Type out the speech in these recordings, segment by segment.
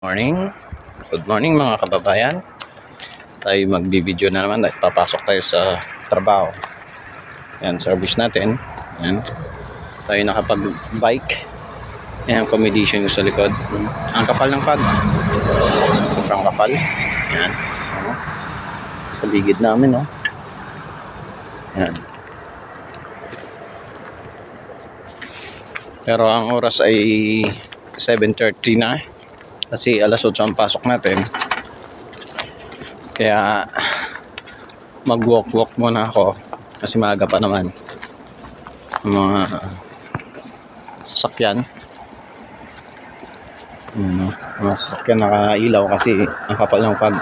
Morning. Good morning mga kababayan. Tayo magbibideo na naman at papasok tayo sa trabaho. Yan, service natin. Yan. Tayo nakapag-bike. Yan, accommodation sa likod. Ang kapal ng fog. Sobrang kapal. Yan. Paligid namin, no? Yan. Pero ang oras ay 7:30 na. Kasi alas 8 ang pasok natin. Kaya mag-walk muna ako. Kasi maaga pa naman. Mga sasakyan. Mga sasakyan nakailaw kasi ang kapal ng fog.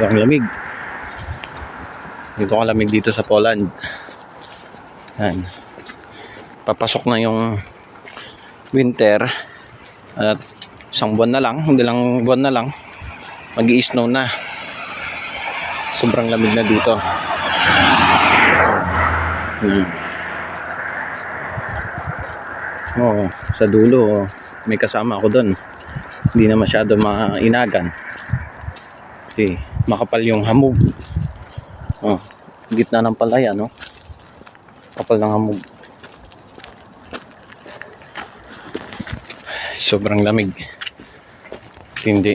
Ang lamig. Dito kalamig dito sa Poland. Yan. Papasok na yung winter at isang buwan na lang, hindi lang buwan na lang mag-i-snow na. Sobrang lamig na dito. Sa dulo may kasama ako doon, hindi na masyado mainagan kasi makapal yung hamog. Gitna ng palaya, no? Kapal ng hamog. Sobrang lamig. Hindi.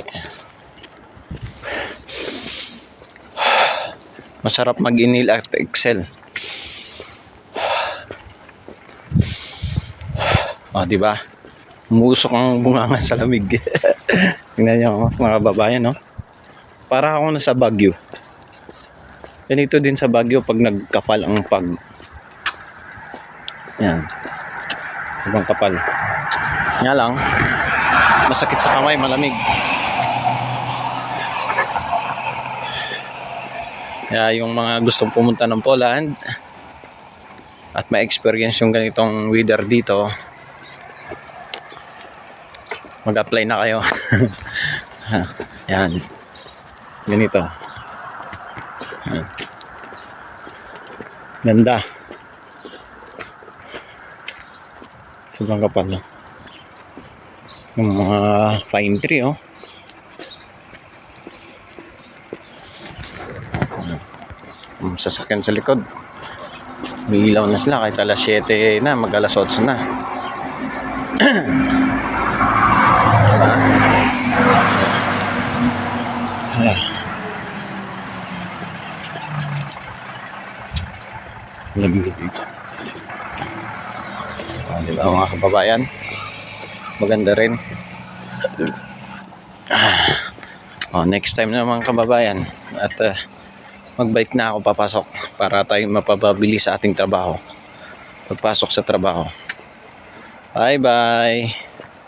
Masarap mag-inhale at exhale. Di ba? Umusok ang bunganga sa lamig. Tingnan niyo mga babayan, no? Para ako nasa Baguio. Ganito din sa Baguio pag nagkapal ang fog. Yan. Sobrang kapal. Nga lang, masakit sa kamay, malamig. Kaya yung mga gustong pumunta ng Poland at ma-experience yung ganitong weather dito, mag-apply na kayo. Yan. Ganito. Yan. Ganda. Sobrang kapal, no? Yung mga pine tree, sasakyan sa likod, may ilaw na sila kahit alas 7 na, mag alas 8 na. Diba mga kababayan, maganda rin. Next time na mga kababayan, at magbike na ako papasok para tayo mapapabili sa ating trabaho pagpasok sa trabaho. Bye bye.